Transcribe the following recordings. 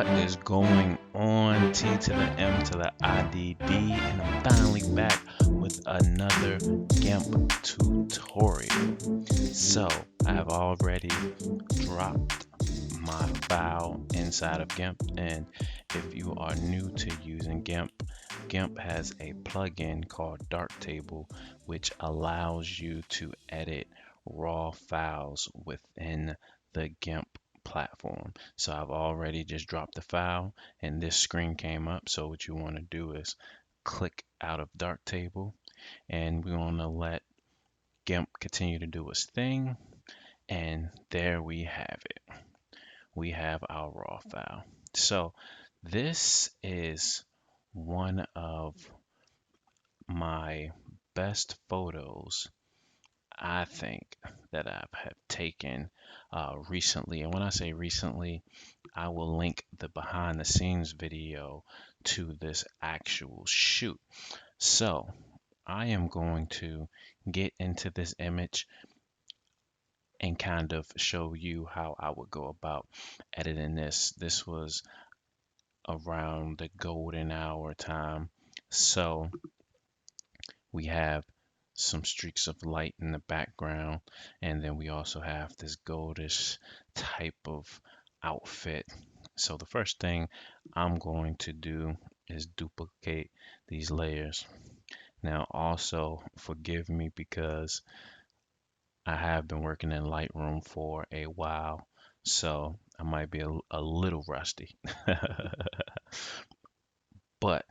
What is going on? T to the M to the IDD, and I'm finally back with another GIMP tutorial. So, I have already dropped my file inside of GIMP, and if you are new to using GIMP, GIMP has a plugin called Darktable, which allows you to edit raw files within the GIMP platform. So I've already just dropped the file and this screen came up. So what you want to do is click out of Darktable, and we want to let GIMP continue to do its thing. And there we have it. We have our raw file. So this is one of my best photos, I think, that I have taken recently. And when I say recently, I will link the behind the scenes video to this actual shoot. So I am going to get into this image and kind of show you how I would go about editing this. This was around the golden hour time. So we have some streaks of light in the background, and then we also have this goldish type of outfit. So the first thing I'm going to do is duplicate these layers. Now also forgive me because I have been working in Lightroom for a while, so I might be a little rusty. But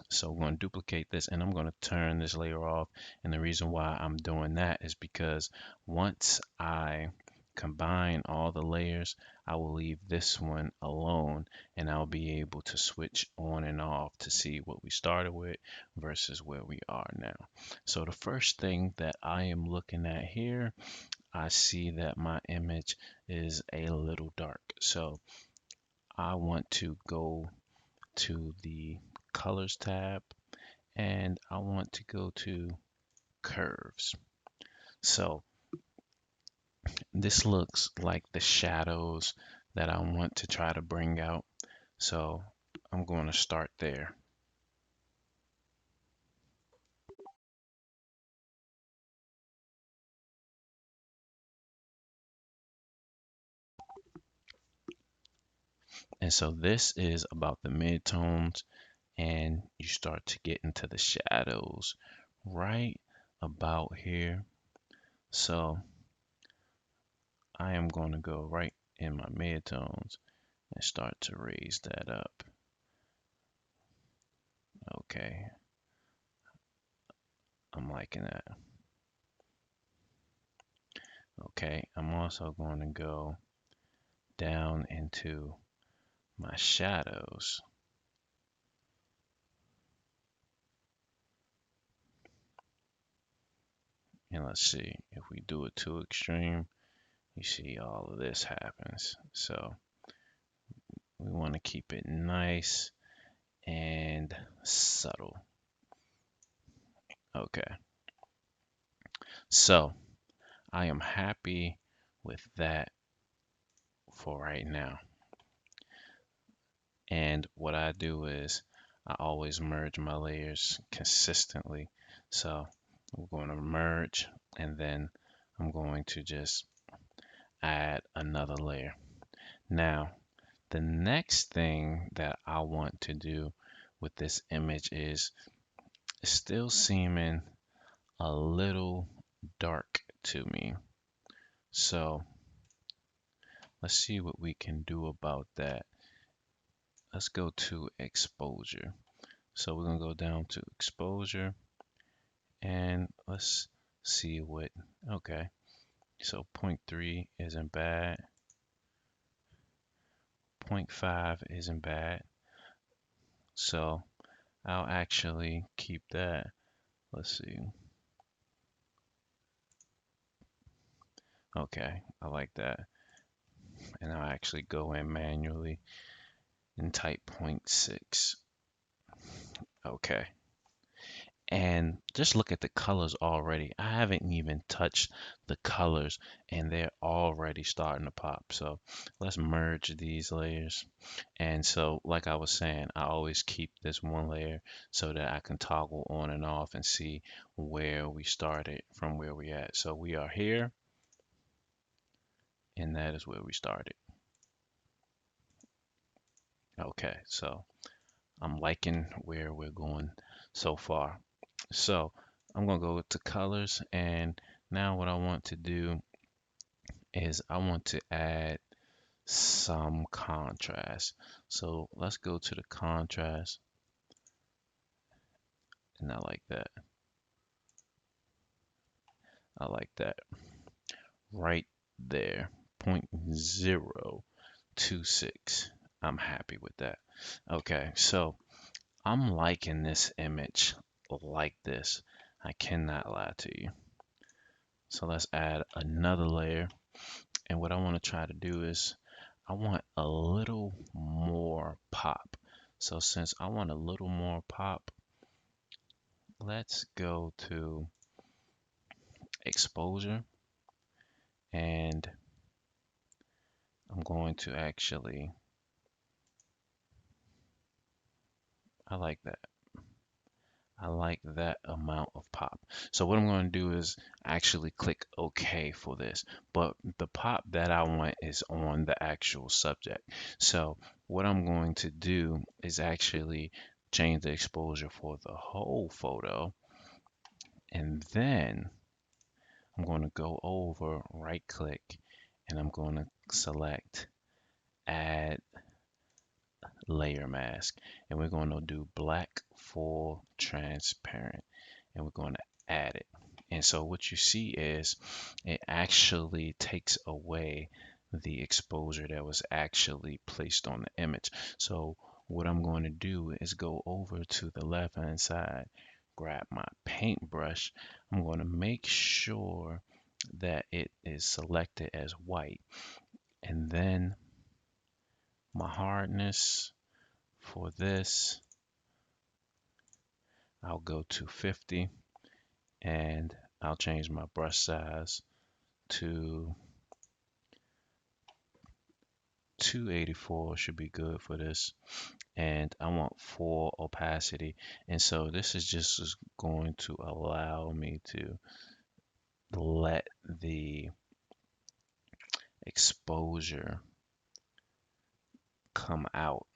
so we're going to duplicate this, and I'm going to turn this layer off. And the reason why I'm doing that is because once I combine all the layers, I will leave this one alone, and I'll be able to switch on and off to see what we started with versus where we are now. So the first thing that I am looking at here, I see that my image is a little dark. So I want to go to the colors tab, and I want to go to curves. So this looks like the shadows that I want to try to bring out. So I'm going to start there. And so this is about the midtones, and you start to get into the shadows right about here. So I am going to go right in my midtones and start to raise that up. Okay, I'm liking that. Okay, I'm also going to go down into my shadows. And let's see, if we do it too extreme, you see all of this happens. So we want to keep it nice and subtle. Okay, so I am happy with that for right now. And what I do is I always merge my layers consistently. So I'm going to merge, and then I'm going to just add another layer. Now, the next thing that I want to do with this image is it's still seeming a little dark to me. So let's see what we can do about that. Let's go to exposure. So we're going to go down to exposure, and let's see what, okay. So 0.3 isn't bad. 0.5 isn't bad. So I'll actually keep that. Let's see. Okay, I like that. And I'll actually go in manually and type 0.6. Okay. And just look at the colors already. I haven't even touched the colors and they're already starting to pop. So let's merge these layers. And so, like I was saying, I always keep this one layer so that I can toggle on and off and see where we started from where we at. So we are here, and that is where we started. Okay, so I'm liking where we're going so far. So I'm gonna go to colors, and now what I want to do is I want to add some contrast. So let's go to the contrast, and I like that. I like that right there, 0.026. I'm happy with that. Okay, so I'm liking this image like this. I cannot lie to you. So let's add another layer. And what I want to try to do is I want a little more pop. So since I want a little more pop, let's go to exposure, and I'm going to actually, I like that. I like that amount of pop. So what I'm going to do is actually click OK for this. But the pop that I want is on the actual subject. So what I'm going to do is actually change the exposure for the whole photo. And then I'm going to go over, right click, and I'm going to select add layer mask. And we're going to do black full transparent. And we're going to add it. And so what you see is it actually takes away the exposure that was actually placed on the image. So what I'm going to do is go over to the left hand side, grab my paintbrush. I'm going to make sure that it is selected as white. And then my hardness for this, I'll go to 50, and I'll change my brush size to 284 should be good for this. And I want full opacity. And so this is just going to allow me to let the exposure come out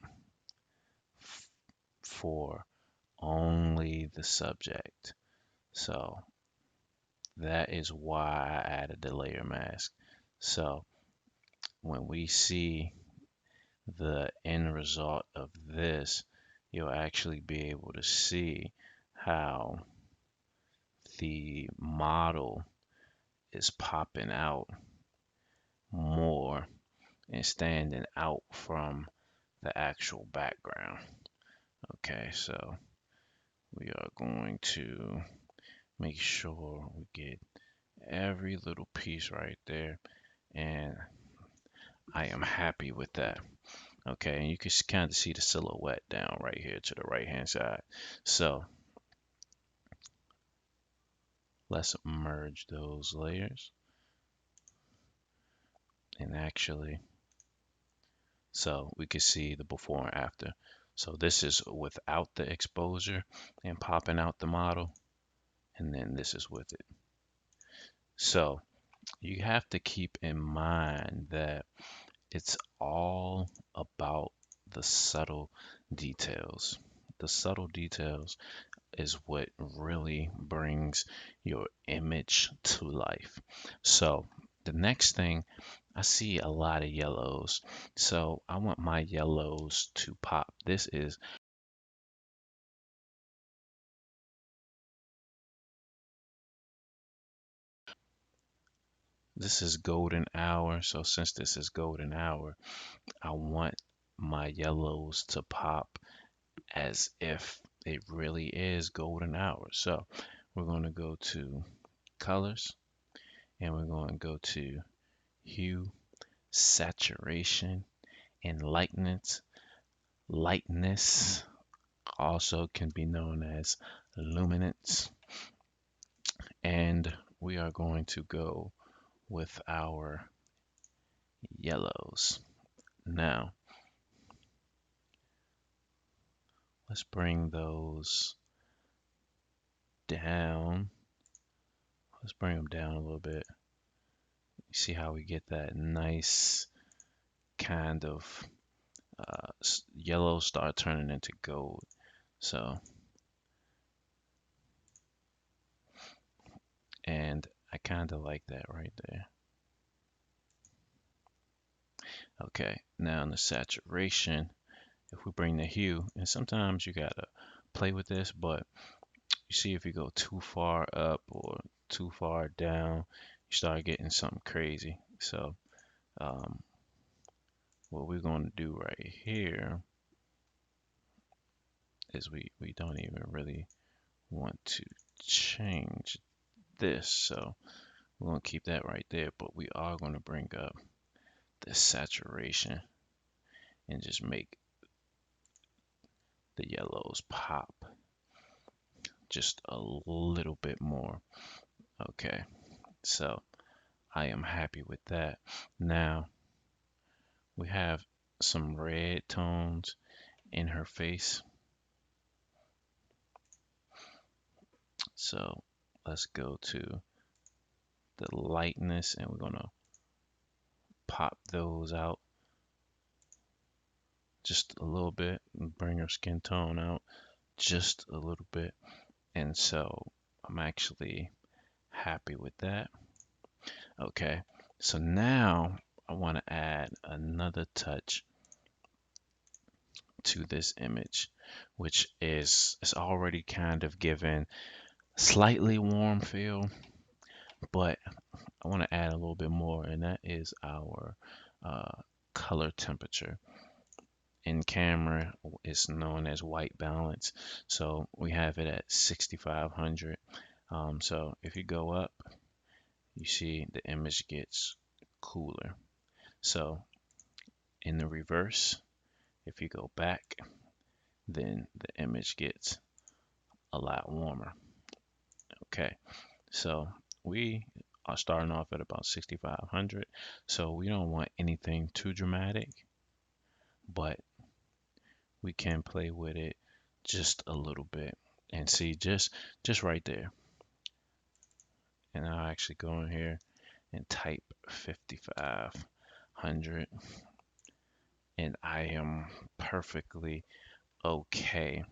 for only the subject. So that is why I added the layer mask. So when we see the end result of this, you'll actually be able to see how the model is popping out more and standing out from the actual background. Okay, so we are going to make sure we get every little piece right there, and I am happy with that. Okay, and you can kind of see the silhouette down right here to the right hand side. So let's merge those layers, and actually, so we can see the before and after. So this is without the exposure and popping out the model, and then this is with it. So you have to keep in mind that it's all about the subtle details. The subtle details is what really brings your image to life. So the next thing, I see a lot of yellows. So I want my yellows to pop. This is golden hour. So since this is golden hour, I want my yellows to pop as if it really is golden hour. So we're going to go to colors, and we're going to go to hue, saturation, and lightness. Lightness also can be known as luminance, and we are going to go with our yellows. Now, let's bring those down. Let's bring them down a little bit. See how we get that nice kind of yellow start turning into gold. So, and I kind of like that right there. Okay, now in the saturation, if we bring the hue, and sometimes you gotta play with this, but you see if you go too far up or too far down, you start getting something crazy. So um, what we're going to do right here is we don't even really want to change this. So we're going to keep that right there, but we are going to bring up the saturation and just make the yellows pop just a little bit more. Okay, so I am happy with that. Now we have some red tones in her face. So let's go to the lightness and we're gonna pop those out just a little bit and bring her skin tone out just a little bit. And so I'm actually happy with that. Okay, so now I want to add another touch to this image, which is already kind of given slightly warm feel, but I want to add a little bit more, and that is our uh, color temperature. In camera, it's known as white balance, so we have it at 6500. So if you go up, you see the image gets cooler. So in the reverse, if you go back, then the image gets a lot warmer. Okay, so we are starting off at about 6500, so we don't want anything too dramatic, but we can play with it just a little bit and see just right there. And I'll actually go in here and type 5500, and I am perfectly okay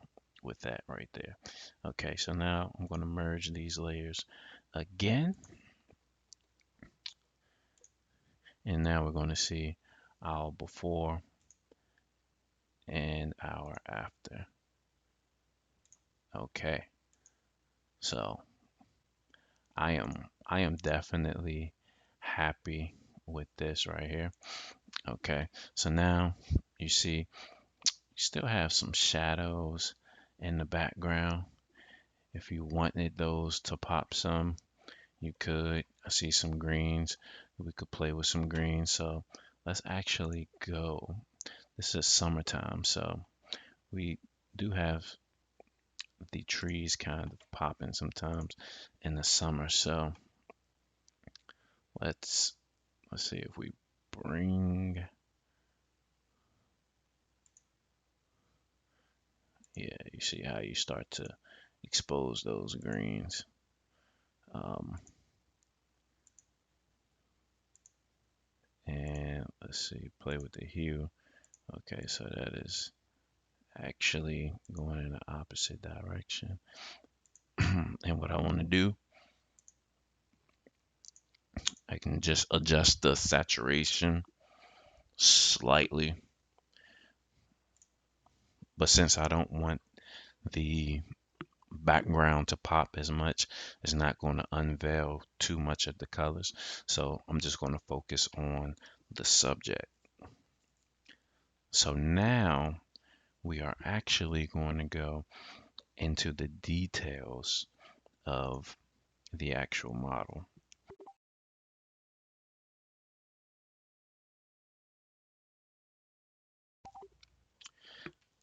with that right there. Okay, so now I'm going to merge these layers again, and now we're going to see our before and our after. Okay, so I am definitely happy with this right here. Okay, so now you see you still have some shadows in the background. If you wanted those to pop some, you could. I see some greens. We could play with some greens. So let's actually go. This is summertime, so we do have the trees kind of popping sometimes in the summer. So let's see if we bring, yeah, you see how you start to expose those greens. Um, and let's see, play with the hue. Okay, so that is actually going in the opposite direction. And what I want to do, I can just adjust the saturation slightly. But since I don't want the background to pop as much, it's not going to unveil too much of the colors. So I'm just going to focus on the subject. So now we are actually going to go into the details of the actual model.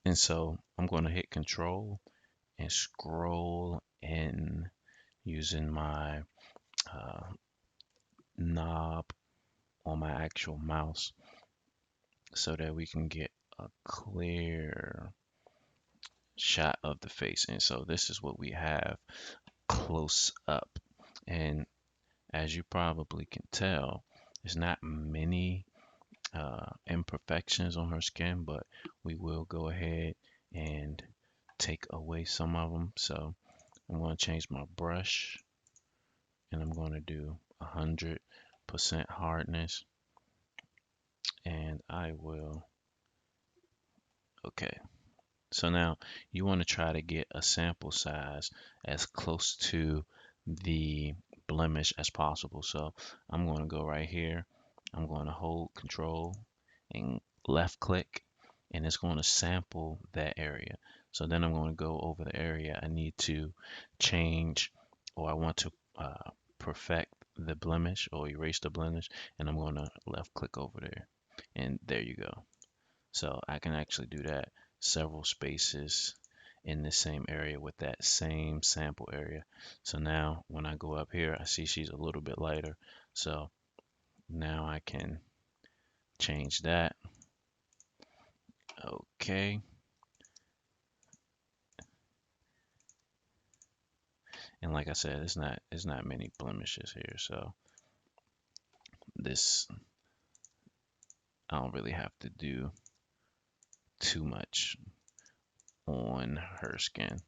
And so I'm going to hit Control and scroll in using my uh, knob on my actual mouse so that we can get a clear shot of the face. And so this is what we have close up. And as you probably can tell, there's not many imperfections on her skin, but we will go ahead and take away some of them. So I'm going to change my brush and I'm going to do 100% hardness, and I will, okay. So now you want to try to get a sample size as close to the blemish as possible. So I'm going to go right here. I'm going to hold control and left click, and it's going to sample that area. So then I'm going to go over the area I need to change, or I want to perfect the blemish or erase the blemish, and I'm going to left click over there, and there you go. So I can actually do that several spaces in the same area with that same sample area. So now when I go up here, I see she's a little bit lighter. So now I can change that. Okay. And like I said, it's not many blemishes here. So this, I don't really have to do too much on her skin.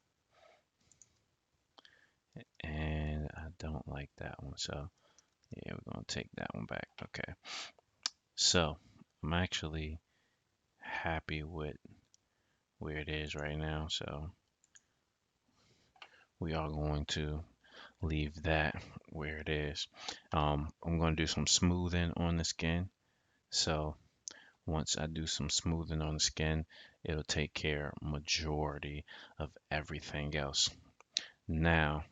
And I don't like that one. So yeah, we're going to take that one back. Okay. So I'm actually happy with where it is right now. So we are going to leave that where it is. I'm going to do some smoothing on the skin. So once I do some smoothing on the skin, it'll take care majority of everything else. Now,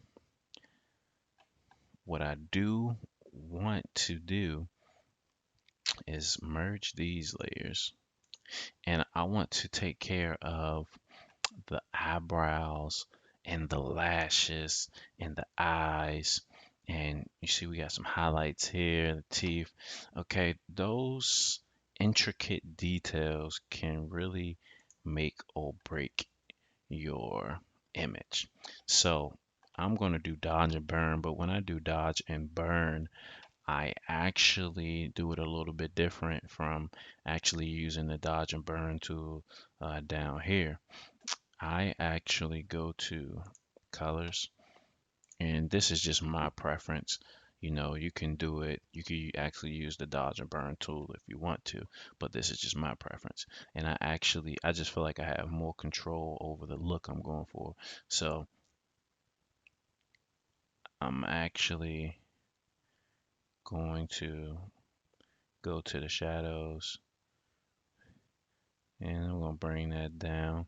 what I do want to do is merge these layers, and I want to take care of the eyebrows and the lashes and the eyes. And you see we got some highlights here, the teeth. Okay, those intricate details can really make or break your image. So I'm going to do dodge and burn, but when I do dodge and burn, I actually do it a little bit different from actually using the dodge and burn tool down here. I actually go to colors, and this is just my preference. You know, you can do it, you can actually use the dodge and burn tool if you want to, but this is just my preference. And I just feel like I have more control over the look I'm going for. So I'm actually going to go to the shadows, and I'm going to bring that down.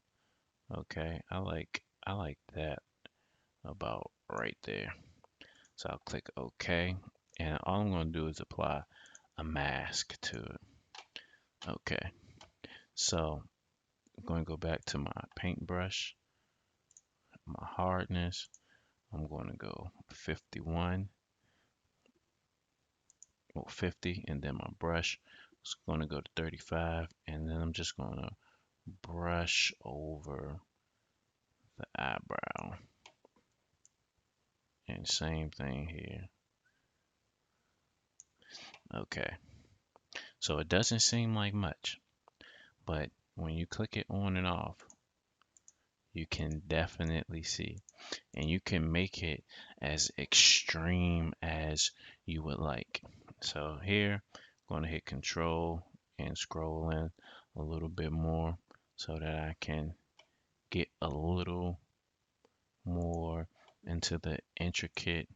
Okay, I like that about right there. So I'll click OK, and all I'm going to do is apply a mask to it. Okay, so I'm going to go back to my paintbrush, my hardness. I'm going to go 51 or 50, and then my brush is going to go to 35, and then I'm just going to brush over the eyebrow. And same thing here. Okay, so it doesn't seem like much, but when you click it on and off, you can definitely see, and you can make it as extreme as you would like. So here, I'm going to hit control and scroll in a little bit more so that I can get a little more into the intricate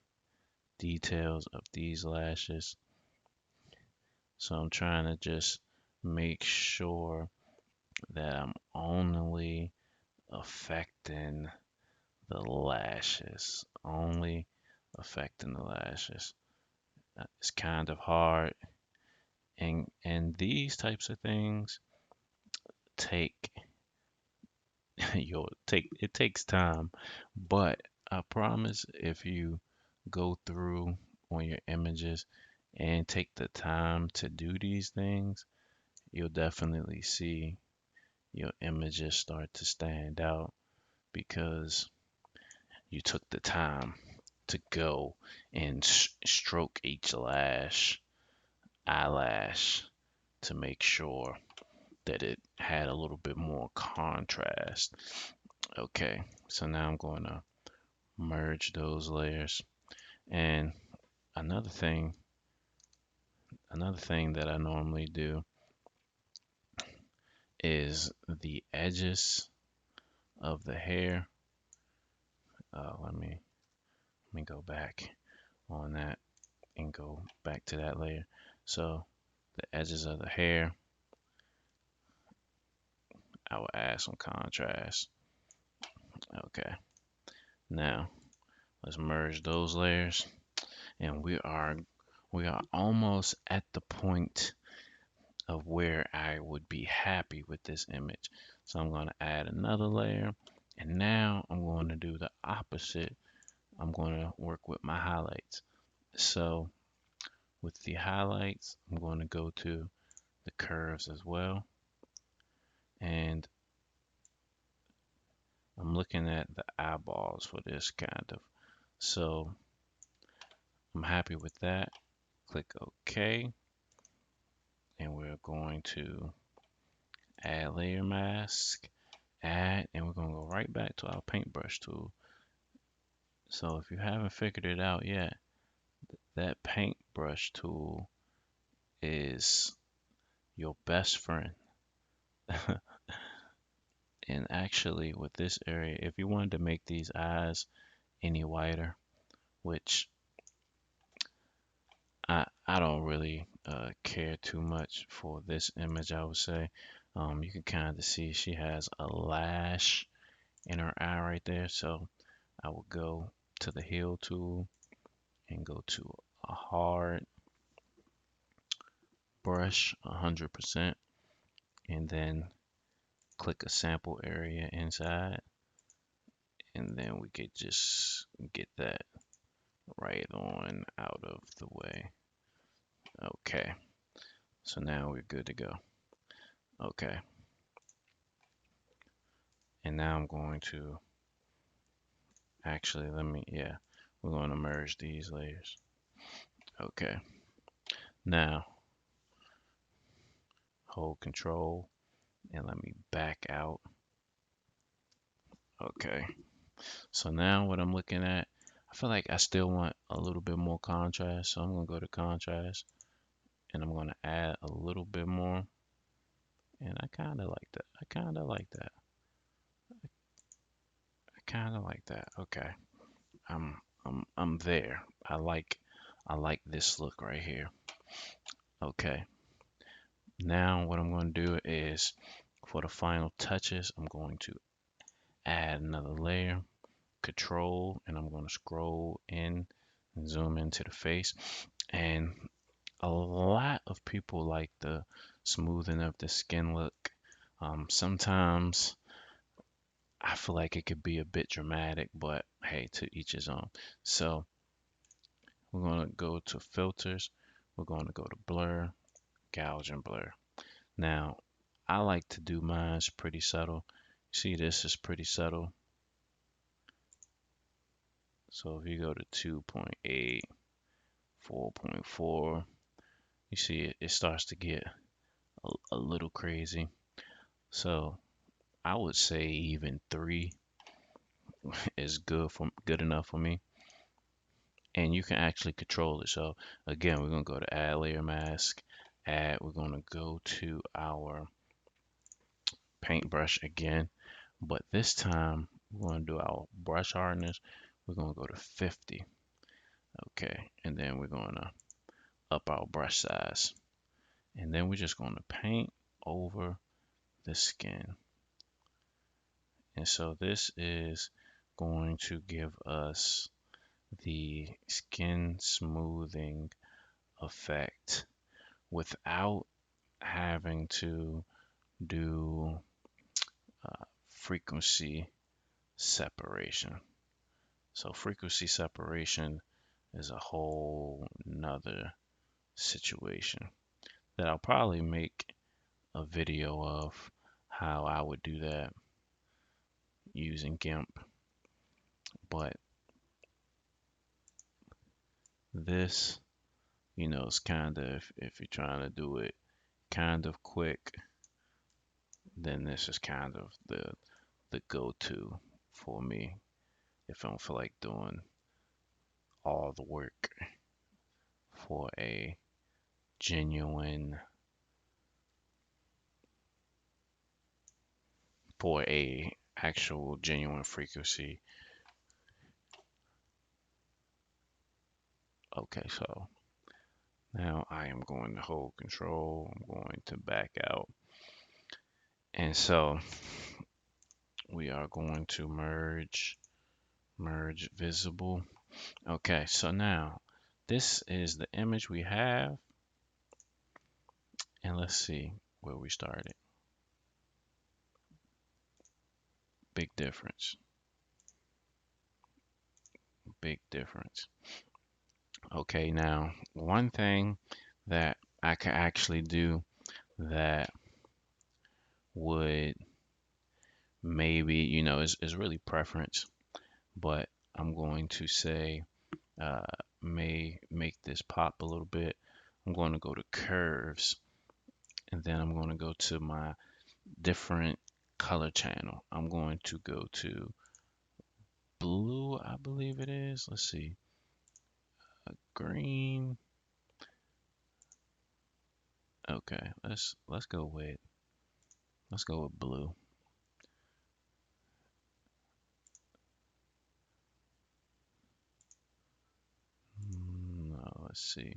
details of these lashes. So I'm trying to just make sure that I'm only affecting the lashes, only affecting the lashes. It's kind of hard, and these types of things take it takes time, but I promise if you go through on your images and take the time to do these things, you'll definitely see your images start to stand out because you took the time to go and stroke each eyelash to make sure that it had a little bit more contrast. Okay, so now I'm going to merge those layers. And another thing, another thing that I normally do is the edges of the hair. Let me go back on that and go back to that layer. So the edges of the hair, I will add some contrast. Okay, now let's merge those layers, and we are almost at the point of where I would be happy with this image. So I'm going to add another layer, and now I'm going to do the opposite. I'm going to work with my highlights. So with the highlights, I'm going to go to the curves as well, and I'm looking at the eyeballs for this kind of. So I'm happy with that. Click OK, and we're going to add layer mask, add, and we're going to go right back to our paintbrush tool. So if you haven't figured it out yet, that paintbrush tool is your best friend. And actually with this area, if you wanted to make these eyes any whiter, which I don't really care too much for this image, I would say. You can kind of see she has a lash in her eye right there. So I will go to the heal tool and go to a hard brush 100%, and then click a sample area inside, and then we could just get that right on out of the way. Okay, so now we're good to go. Okay, and now I'm going to actually yeah, we're going to merge these layers. Okay, now hold control and let me back out. Okay, so now what I'm looking at, I feel like I still want a little bit more contrast, so I'm going to go to contrast and I'm going to add a little bit more, and I kind of like that. I kind of like that. I kind of like that. Okay, I'm there. I like this look right here. Okay, now what I'm going to do is for the final touches, I'm going to add another layer, control, and I'm going to scroll in and zoom into the face. And a lot of people like the smoothing of the skin look. Sometimes I feel like it could be a bit dramatic, but hey, to each his own. So we're going to go to filters. We're going to go to blur, gouge, and blur. Now, I like to do mine pretty subtle. See, this is pretty subtle. So if you go to 2.8, 4.4, you see it starts to get a little crazy. So I would say even 3 is good enough for me. And you can actually control it. So again, we're gonna go to add layer mask, we're gonna go to our paintbrush again, but this time we're gonna do our brush hardness. We're gonna go to 50. Okay, and then we're gonna up our brush size. And then we're just gonna paint over the skin. And so this is going to give us the skin smoothing effect without having to do frequency separation. So frequency separation is a whole nother situation that I'll probably make a video of how I would do that using GIMP. But this, is kind of, if you're trying to do it kind of quick, then this is kind of the go-to for me if I don't feel like doing all the work for a genuine, for a actual genuine frequency. Okay, so now I am going to hold control. I'm going to back out. And so we are going to merge visible. Okay, so now this is the image we have. And let's see where we started. Big difference. Big difference. Okay, now one thing that I can actually do that would maybe, is really preference, but I'm going to say may make this pop a little bit. I'm going to go to curves, and then I'm going to go to my different color channel. I'm going to go to blue, I believe it is. Let's see. Green. Okay, let's go with blue. No, let's see.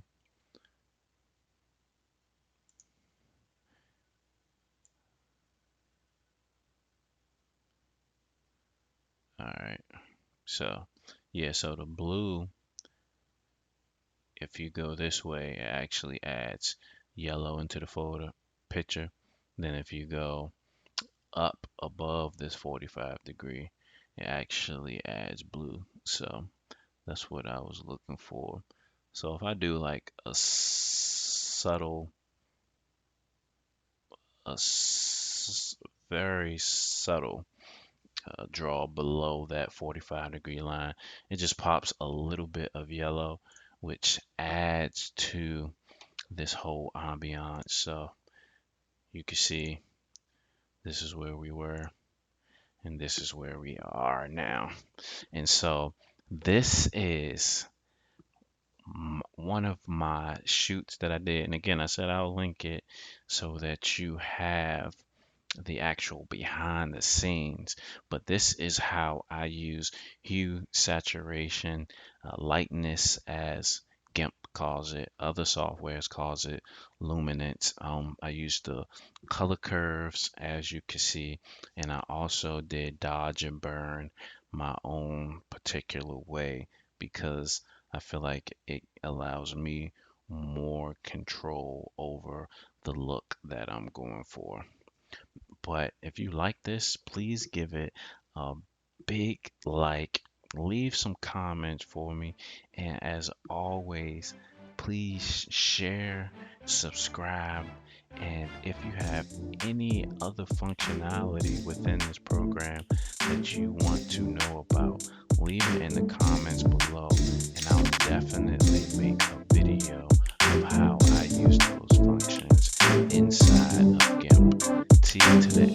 All right. So, yeah, so the blue, if you go this way, it actually adds yellow into the photo picture. Then if you go up above this 45-degree, it actually adds blue. So that's what I was looking for. So if I do like a subtle, very subtle draw below that 45-degree line, it just pops a little bit of yellow, which adds to this whole ambiance. So you can see this is where we were and this is where we are now. And so this is one of my shoots that I did. And again, I said I'll link it so that you have the actual behind the scenes. But this is how I use hue saturation, lightness, as GIMP calls it. Other softwares calls it luminance. I used the color curves, as you can see, and I also did dodge and burn my own particular way because I feel like it allows me more control over the look that I'm going for. But if you like this, please give it a big like, leave some comments for me, and as always, please share, subscribe, and if you have any other functionality within this program that you want to know about, leave it in the comments below, and I'll definitely make a video of how I use those functions inside of GIMP. T to the